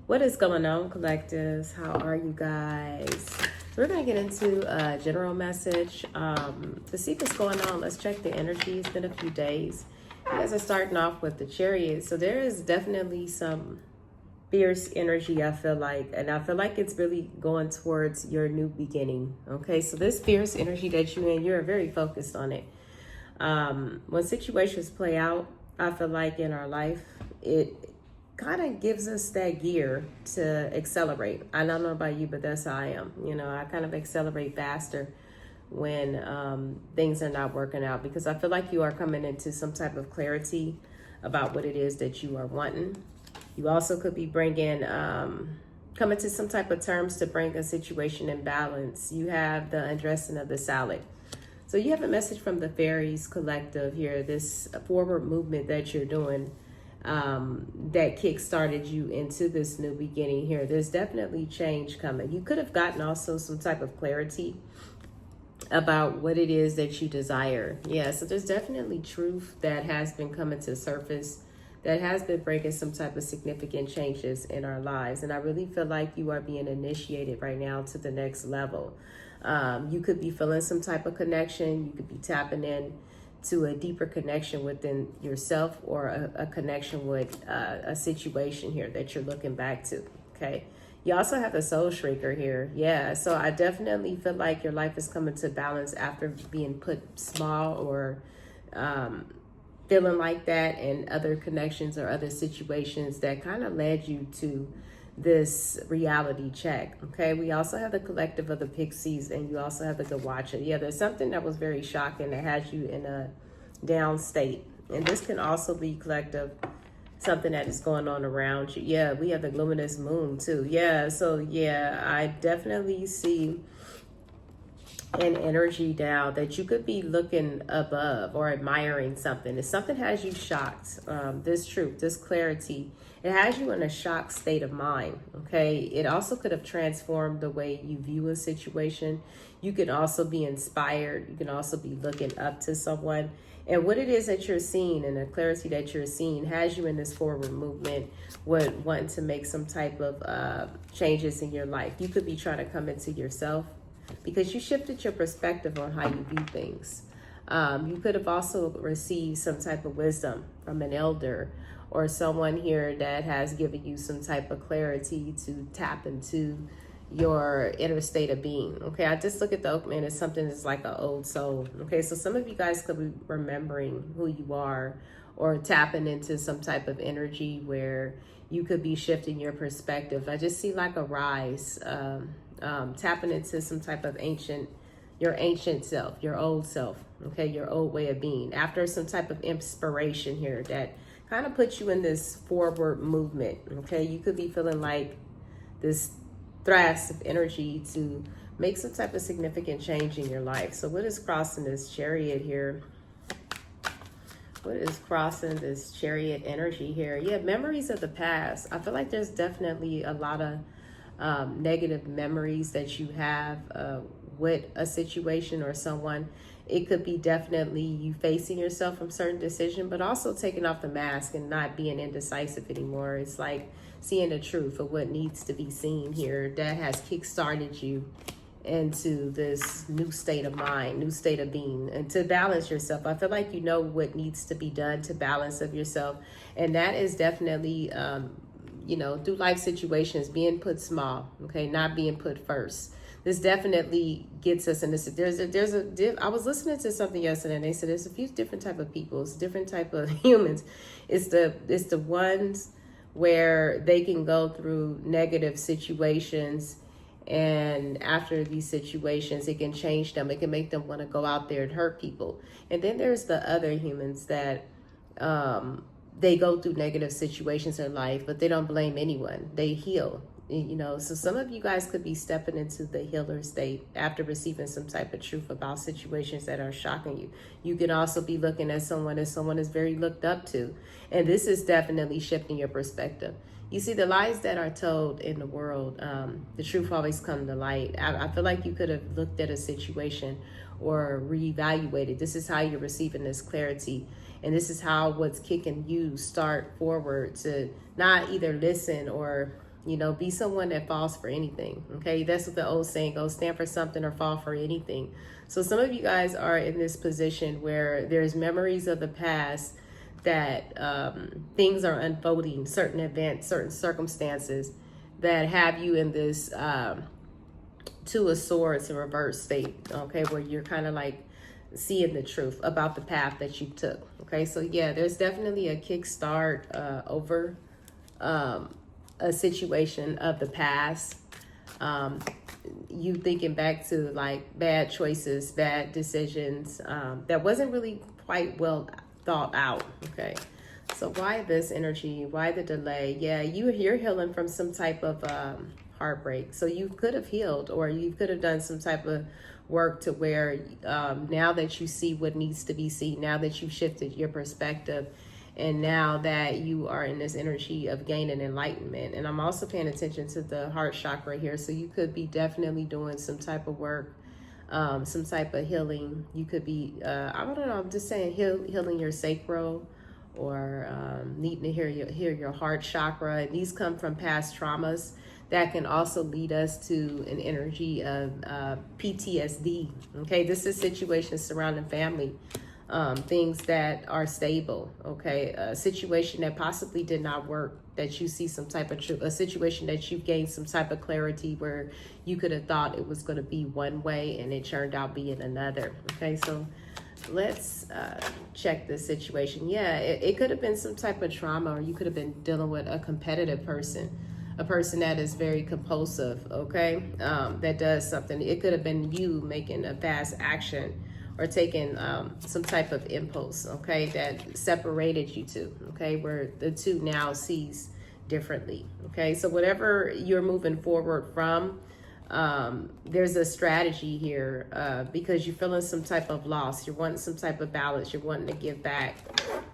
What is going on, collectives? How are you guys? We're going to get into a general message. To see what's going on, let's check the energy. It's been a few days. You guys are starting off with the Chariot. So there is definitely some fierce energy, I feel like. And I feel like it's really going towards your new beginning. Okay, so this fierce energy that you're in, you're very focused on it. When situations play out, I feel like in our life, it kind of gives us that gear to accelerate. I don't know about you, but that's how I am. I kind of accelerate faster when things are not working out, because I feel like you are coming into some type of clarity about what it is that you are wanting. You also could be bringing, coming to some type of terms to bring a situation in balance. You have the undressing of the salad. So you have a message from the Fairies Collective here, this forward movement that you're doing, that kick-started you into this new beginning here. There's definitely change coming. You could have gotten also some type of clarity about what it is that you desire. Yeah, so there's definitely truth that has been coming to the surface, that has been bringing some type of significant changes in our lives. And I really feel like you are being initiated right now to the next level. You could be feeling some type of connection. You could be tapping in to a deeper connection within yourself, or a connection with a situation here that you're looking back to. Okay. You also have the Soul Shrinker here. Yeah. So I definitely feel like your life is coming to balance after being put small, or feeling like that, and other connections or other situations that kind of led you to this reality check. Okay, we also have the Collective of the Pixies, and you also have the Gawacha. Yeah, there's something that was very shocking that has you in a down state, and this can also be, collective, something that is going on around you. Yeah, we have the luminous moon too. Yeah, so yeah, I definitely see an energy now that you could be looking above or admiring something. If something has you shocked, this truth, this clarity, it has you in a shocked state of mind. Okay, it also could have transformed the way you view a situation. You could also be inspired. You can also be looking up to someone, and what it is that you're seeing, and the clarity that you're seeing, has you in this forward movement, wanting to make some type of changes in your life. You could be trying to come into yourself, because you shifted your perspective on how you view things. You could have also received some type of wisdom from an elder, or someone here that has given you some type of clarity to tap into your inner state of being. Okay, I just look at the Oakman as something that's like an old soul. Okay, so some of you guys could be remembering who you are, or tapping into some type of energy where you could be shifting your perspective. I just see like a rise, tapping into some type of your ancient self, your old self, okay, your old way of being, after some type of inspiration here that kind of puts you in this forward movement. Okay, you could be feeling like this thrust of energy to make some type of significant change in your life. So what is crossing this Chariot here? What is crossing this Chariot energy here? Yeah, memories of the past. I feel like there's definitely a lot of negative memories that you have with a situation or someone. It could be definitely you facing yourself from certain decision, but also taking off the mask and not being indecisive anymore. It's like seeing the truth of what needs to be seen here, that has kickstarted you into this new state of mind, new state of being, and to balance yourself. I feel like you know what needs to be done to balance of yourself, and that is definitely through life situations, being put small, okay, not being put first. This definitely gets us in this. I was listening to something yesterday, and they said there's a few different type of people, it's different type of humans. It's the ones where they can go through negative situations, and after these situations, it can change them. It can make them want to go out there and hurt people. And then there's the other humans that they go through negative situations in life, but they don't blame anyone. They heal. So some of you guys could be stepping into the healer state after receiving some type of truth about situations that are shocking you. You can also be looking at someone as someone is very looked up to, and this is definitely shifting your perspective. You see, the lies that are told in the world, the truth always comes to light. I feel like you could have looked at a situation or reevaluated. This is how you're receiving this clarity, and this is how what's kicking you start forward to not either listen or You know, be someone that falls for anything. Okay, that's what the old saying goes: stand for something or fall for anything. So some of you guys are in this position where there's memories of the past that things are unfolding, certain events, certain circumstances that have you in this two of swords in reverse state. Okay, where you're kind of like seeing the truth about the path that you took. Okay, so yeah, there's definitely a kickstart over a situation of the past. You thinking back to like bad choices, bad decisions that wasn't really quite well thought out. Okay, so why this energy? Why the delay? Yeah, you're healing from some type of heartbreak. So you could have healed, or you could have done some type of work to where now that you see what needs to be seen, now that you've shifted your perspective, and now that you are in this energy of gaining enlightenment. And I'm also paying attention to the heart chakra here. So you could be definitely doing some type of work, some type of healing. You could be, I don't know, I'm just saying healing your sacral, or needing to hear your heart chakra. And these come from past traumas that can also lead us to an energy of PTSD. Okay, this is situations surrounding family, things that are stable. Okay, a situation that possibly did not work, that you see some type of a situation that you've gained some type of clarity where you could have thought it was going to be one way and it turned out being another. Okay, so let's check this situation. Yeah, it could have been some type of trauma, or you could have been dealing with a competitive person, a person that is very compulsive. Okay, that does something. It could have been you making a fast action or taking some type of impulse, okay, that separated you two, okay, where the two now sees differently. Okay, so whatever you're moving forward from, there's a strategy here because you're feeling some type of loss. You're wanting some type of balance. You're wanting to give back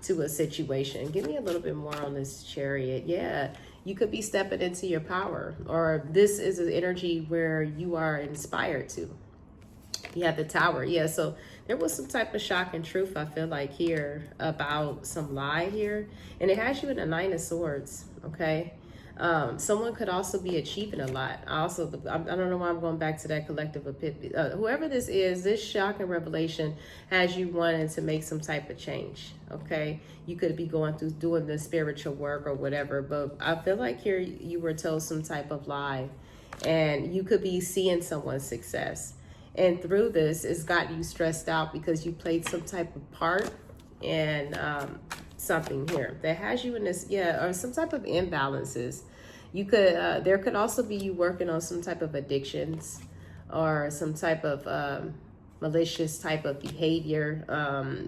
to a situation. Give me a little bit more on this Chariot. Yeah, you could be stepping into your power, or this is an energy where you are inspired to. You have the Tower. Yeah, so there was some type of shock and truth, I feel like, here about some lie here. And it has you in the Nine of Swords, okay? Someone could also be achieving a lot. I don't know why I'm going back to that collective epiphany. Whoever this is, this shock and revelation has you wanting to make some type of change, okay? You could be going through doing the spiritual work or whatever, but I feel like here you were told some type of lie, and you could be seeing someone's success. And through this, it's got you stressed out because you played some type of part in something here that has you in this, yeah, or some type of imbalances. You could, there could also be you working on some type of addictions, or some type of malicious type of behavior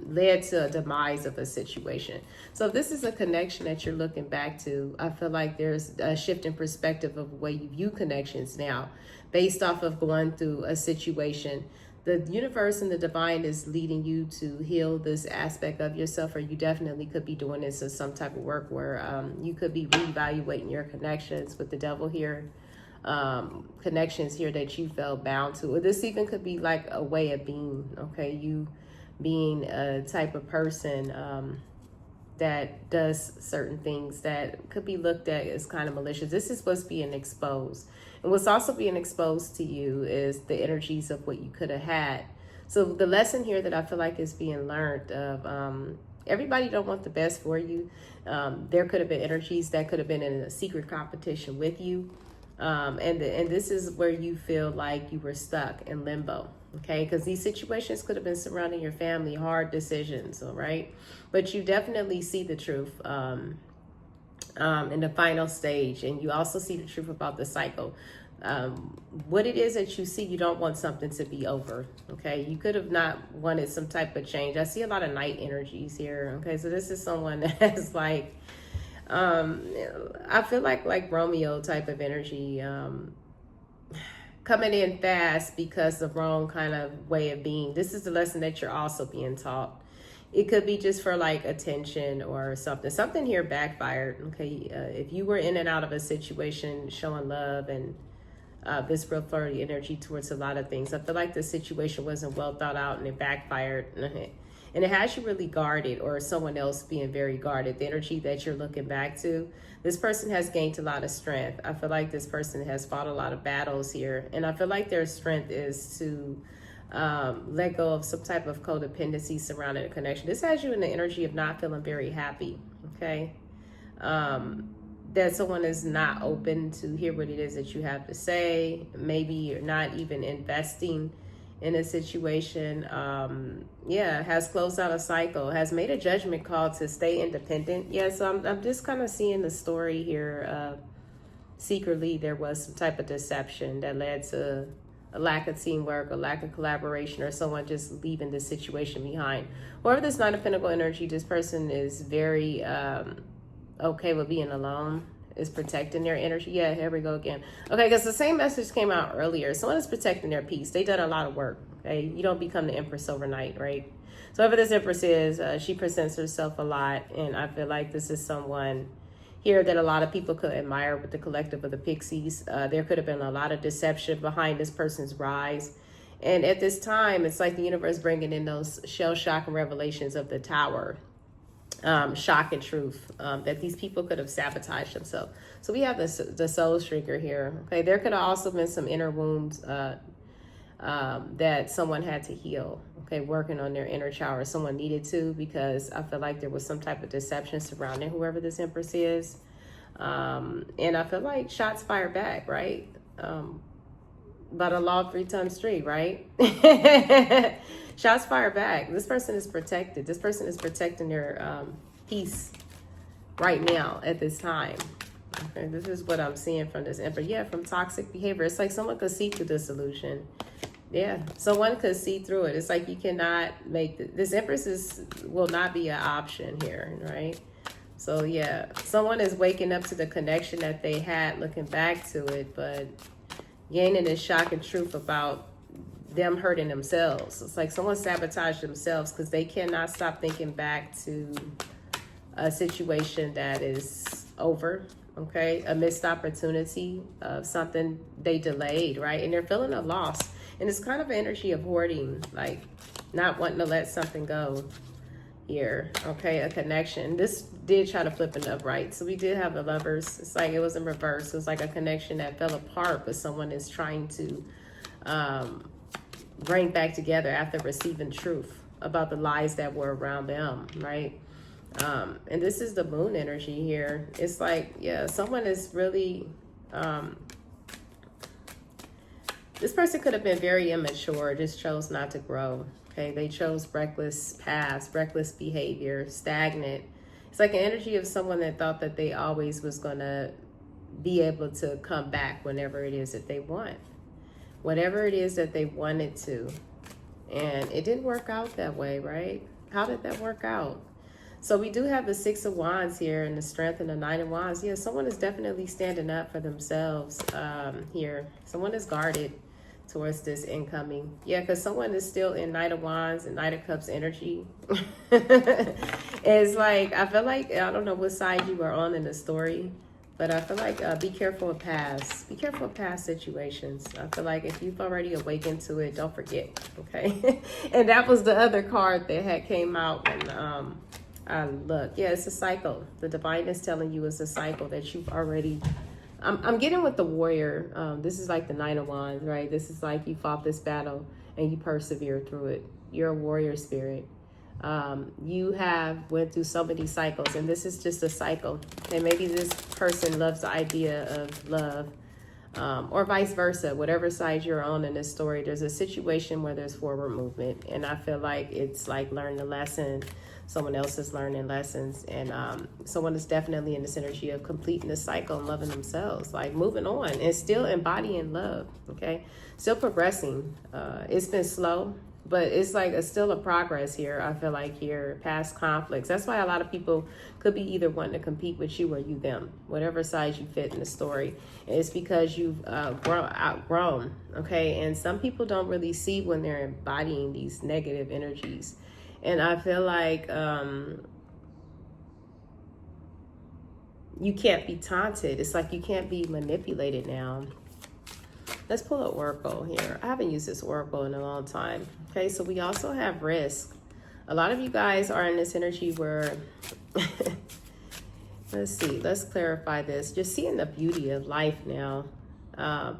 led to a demise of a situation. So if this is a connection that you're looking back to, I feel like there's a shift in perspective of the way you view connections now, based off of going through a situation. The universe and the divine is leading you to heal this aspect of yourself, or you definitely could be doing this in some type of work where you could be reevaluating your connections with the devil here, connections here that you felt bound to. Or this even could be like a way of being, okay? You being a type of person that does certain things that could be looked at as kind of malicious. This is what's being exposed. And what's also being exposed to you is the energies of what you could have had. So the lesson here that I feel like is being learned of everybody don't want the best for you. There could have been energies that could have been in a secret competition with you. And this is where you feel like you were stuck in limbo. Okay, because these situations could have been surrounding your family, hard decisions, all right? But you definitely see the truth in the final stage, and you also see the truth about the cycle. What it is that you see, you don't want something to be over, okay? You could have not wanted some type of change. I see a lot of night energies here, okay? So this is someone that's like, I feel like Romeo type of energy, coming in fast because the wrong kind of way of being. This is the lesson that you're also being taught. It could be just for like attention or something. Something here backfired, okay? If you were in and out of a situation showing love and this real flirty energy towards a lot of things, I feel like the situation wasn't well thought out and it backfired. And it has you really guarded, or someone else being very guarded. The energy that you're looking back to, this person has gained a lot of strength. I feel like this person has fought a lot of battles here. And I feel like their strength is to let go of some type of codependency surrounding a connection. This has you in the energy of not feeling very happy, okay? That someone is not open to hear what it is that you have to say. Maybe you're not even investing in a situation. Has closed out a cycle, has made a judgment call to stay independent. So I'm just kind of seeing the story here. Secretly, there was some type of deception that led to a lack of teamwork, a lack of collaboration, or someone just leaving the situation behind. Whoever this Nine of Pentacles energy, this person is very okay with being alone, is protecting their energy. Yeah, here we go again. Okay, because the same message came out earlier. Someone is protecting their peace. They done a lot of work. Okay, you don't become the Empress overnight, right? So whoever this Empress is, she presents herself a lot, and I feel like this is someone here that a lot of people could admire with the collective of the Pixies. There could have been a lot of deception behind this person's rise. And at this time, it's like the universe bringing in those shell-shock and revelations of the Tower. Shock and truth, that these people could have sabotaged themselves. So we have the soul shrinker here. Okay, there could have also been some inner wounds that someone had to heal. Okay, working on their inner child, or someone needed to, because I feel like there was some type of deception surrounding whoever this Empress is. And I feel like shots fired back, right? By the law of 3 times 3, right? Shots fired back. This person is protected. This person is protecting their peace right now at this time. Okay, this is what I'm seeing from this Emperor. Yeah, from toxic behavior. It's like someone could see through this illusion. Yeah, someone could see through it. It's like you cannot make this Empress will not be an option here, right? So yeah, someone is waking up to the connection that they had, looking back to it, but gaining this shock and truth about them hurting themselves. It's like someone sabotaged themselves because they cannot stop thinking back to a situation that is over, okay? A missed opportunity of something they delayed, right? And they're feeling a loss. And it's kind of an energy of hoarding, like not wanting to let something go here, okay? A connection. This did try to flip it up, right? So we did have the Lovers. It's like it was in reverse. It was like a connection that fell apart, but someone is trying to bring back together after receiving truth about the lies that were around them, right? And this is the Moon energy here. It's like, yeah, someone is really this person could have been very immature, just chose not to grow. Okay, they chose reckless paths, reckless behavior, stagnant. It's like an energy of someone that thought that they always was going to be able to come back whenever it is that they want. Whatever it is that they wanted to. And it didn't work out that way, right? How did that work out? So we do have the 6 of Wands here and the Strength and the 9 of Wands. Yeah, someone is definitely standing up for themselves here. Someone is guarded towards this incoming. Yeah, because someone is still in Knight of Wands and Knight of Cups energy. It's like, I feel like, I don't know what side you are on in the story, but I feel like be careful of past. Be careful of past situations. I feel like if you've already awakened to it, don't forget, okay? And that was the other card that had came out when look. Yeah, it's a cycle. The divine is telling you it's a cycle that you've already... I'm getting with the warrior. This is like the 9 of Wands, right? This is like you fought this battle and you persevered through it. You're a warrior spirit. You have went through so many cycles, and this is just a cycle. And maybe this person loves the idea of love, or vice versa. Whatever side you're on in this story, there's a situation where there's forward movement. And I feel like it's like learn the lesson. Someone else is learning lessons, and someone is definitely in this energy of completing the cycle and loving themselves, like moving on and still embodying love, okay? Still progressing. It's been slow, but it's like it's still a progress here. I feel like here, past conflicts. That's why a lot of people could be either wanting to compete with you or you them, whatever side you fit in the story. It's because you've outgrown, okay? And some people don't really see when they're embodying these negative energies. And I feel like you can't be taunted. It's like you can't be manipulated now. Let's pull an oracle here. I haven't used this oracle in a long time. Okay, so we also have risk. A lot of you guys are in this energy where, let's see, let's clarify this. Just seeing the beauty of life now.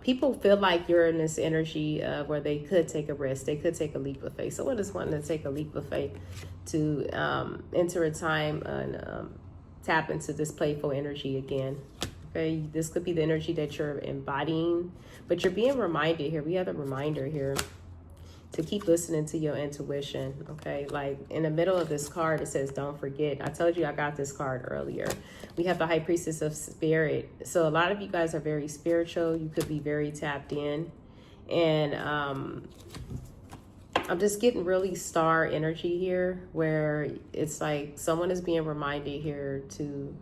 People feel like you're in this energy where they could take a risk. They could take a leap of faith. Someone is wanting to take a leap of faith to enter a time and tap into this playful energy again. Okay, this could be the energy that you're embodying, but you're being reminded here. We have a reminder here to keep listening to your intuition. Okay, like in the middle of this card, it says, don't forget. I told you I got this card earlier. We have the High Priestess of Spirit. So a lot of you guys are very spiritual. You could be very tapped in. And I'm just getting really star energy here, where it's like someone is being reminded here to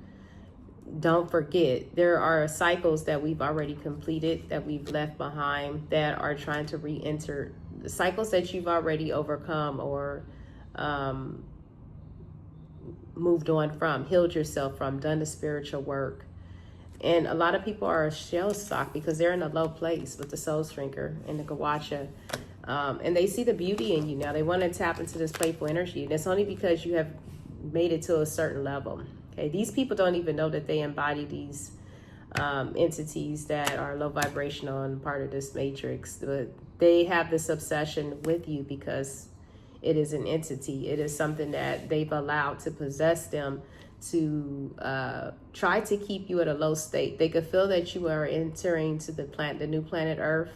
don't forget. There are cycles that we've already completed, that we've left behind, that are trying to re-enter, the cycles that you've already overcome or moved on from, healed yourself from, done the spiritual work. And a lot of people are shell-shocked because they're in a low place with the Soul Shrinker and the Gawacha. And they see the beauty in you now. They want to tap into this playful energy. And it's only because you have made it to a certain level. Okay, these people don't even know that they embody these entities that are low vibrational and part of this matrix. But they have this obsession with you because it is an entity. It is something that they've allowed to possess them, to try to keep you at a low state. They could feel that you are entering to the new planet Earth,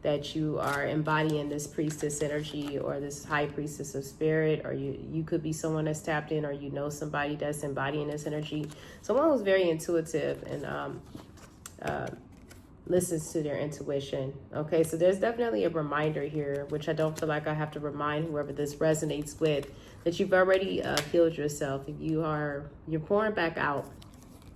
that you are embodying this priestess energy or this high priestess of spirit, or you could be someone that's tapped in, or you know somebody that's embodying this energy. Someone who's very intuitive and listens to their intuition. Okay, so there's definitely a reminder here, which I don't feel like I have to remind whoever this resonates with, that you've already healed yourself. You're pouring back out.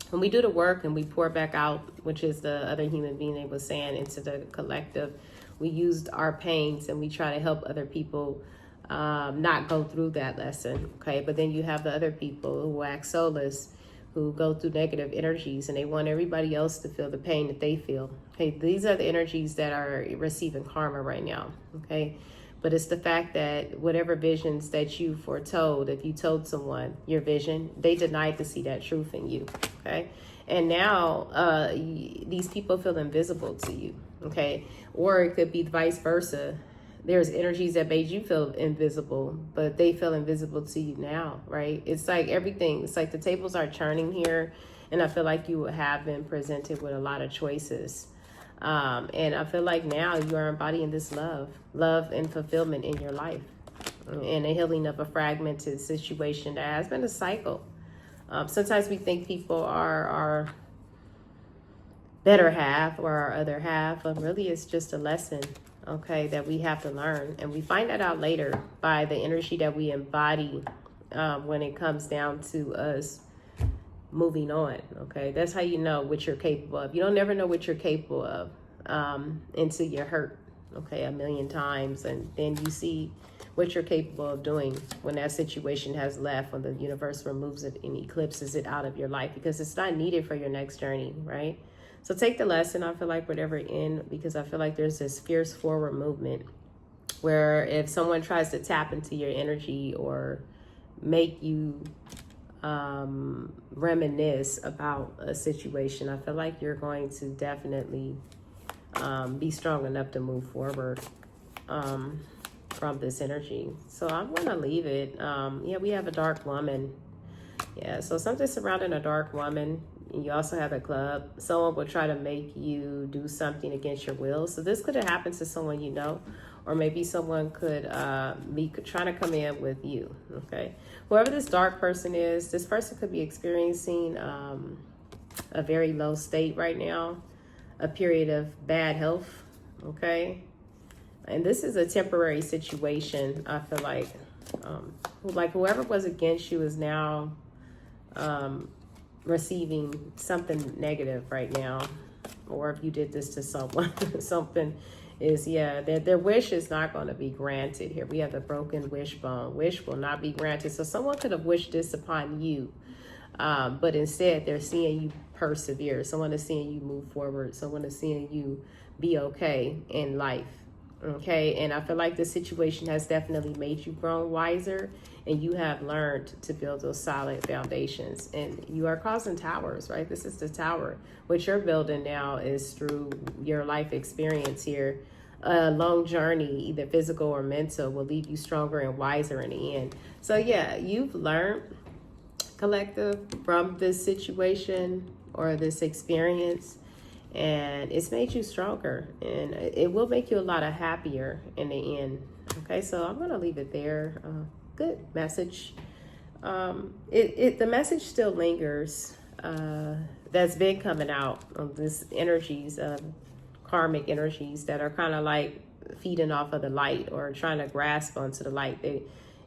When we do the work and we pour back out, which is the other human being they was saying, into the collective, we used our pains and we try to help other people not go through that lesson. Okay, but then you have the other people who act soulless, who go through negative energies, and they want everybody else to feel the pain that they feel. Okay, these are the energies that are receiving karma right now. Okay, but it's the fact that whatever visions that you foretold, if you told someone your vision, they denied to see that truth in you. Okay, and now these people feel invisible to you. Okay, or it could be vice versa. There's energies that made you feel invisible, but they feel invisible to you now, right? It's like everything. It's like the tables are churning here, and I feel like you have been presented with a lot of choices. And I feel like now you are embodying this love and fulfillment in your life, and a healing of a fragmented situation that has been a cycle. Sometimes we think people are our better half or our other half, but really it's just a lesson, okay, that we have to learn. And we find that out later by the energy that we embody when it comes down to us moving on. Okay, that's how you know what you're capable of. You don't never know what you're capable of until you're hurt, okay, 1,000,000 times, and then you see what you're capable of doing when that situation has left, when the universe removes it and eclipses it out of your life, because it's not needed for your next journey, right? So take the lesson, I feel like, whatever in, because I feel like there's this fierce forward movement where if someone tries to tap into your energy or make you reminisce about a situation, I feel like you're going to definitely be strong enough to move forward from this energy. So I'm going to leave it. Yeah, we have a dark woman. Yeah, so something surrounding a dark woman. You also have a club. Someone will try to make you do something against your will. So this could have happened to someone you know, or maybe someone could be trying to come in with you, okay? Whoever this dark person is, this person could be experiencing a very low state right now, a period of bad health, okay? And this is a temporary situation, I feel like. Like whoever was against you is now receiving something negative right now. Or if you did this to someone, something is, yeah, their wish is not going to be granted here. We have the broken wishbone. Wish will not be granted. So someone could have wished this upon you, but instead they're seeing you persevere. Someone is seeing you move forward. Someone is seeing you be okay in life. Okay, and I feel like the situation has definitely made you grow wiser, and you have learned to build those solid foundations, and you are causing towers, right? This is the tower. What you're building now is through your life experience here. A long journey, either physical or mental, will leave you stronger and wiser in the end. So yeah, you've learned, collective, from this situation or this experience, and it's made you stronger, and it will make you a lot of happier in the end. Okay, so I'm gonna leave it there. Good message. The message still lingers, that's been coming out of this energies, karmic energies that are kind of like feeding off of the light or trying to grasp onto the light.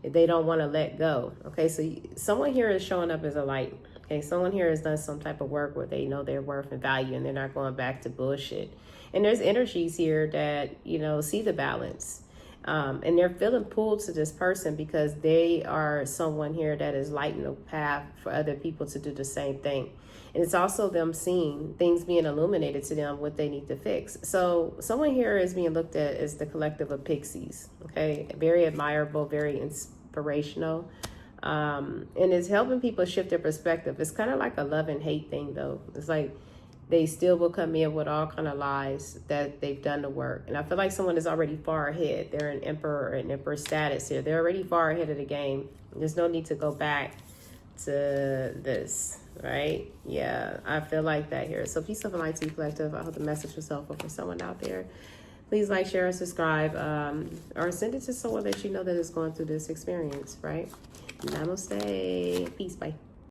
They don't want to let go. Okay, so someone here is showing up as a light. Okay, someone here has done some type of work where they know their worth and value, and they're not going back to bullshit. And there's energies here that, see the balance. And they're feeling pulled to this person because they are someone here that is lighting the path for other people to do the same thing. And it's also them seeing things being illuminated to them, what they need to fix. So someone here is being looked at as the collective of pixies. Okay, very admirable, very inspirational. And it's helping people shift their perspective. It's kind of like a love and hate thing, though. It's like they still will come in with all kind of lies that they've done the work. And I feel like someone is already far ahead. They're an emperor or an emperor status here. They're already far ahead of the game. There's no need to go back to this, right? Yeah, I feel like that here. So peace, love, and light to you, collective. I hope the message was helpful for someone out there. Please like, share, and subscribe, or send it to someone that you know that is going through this experience, right? Namaste. Peace. Bye.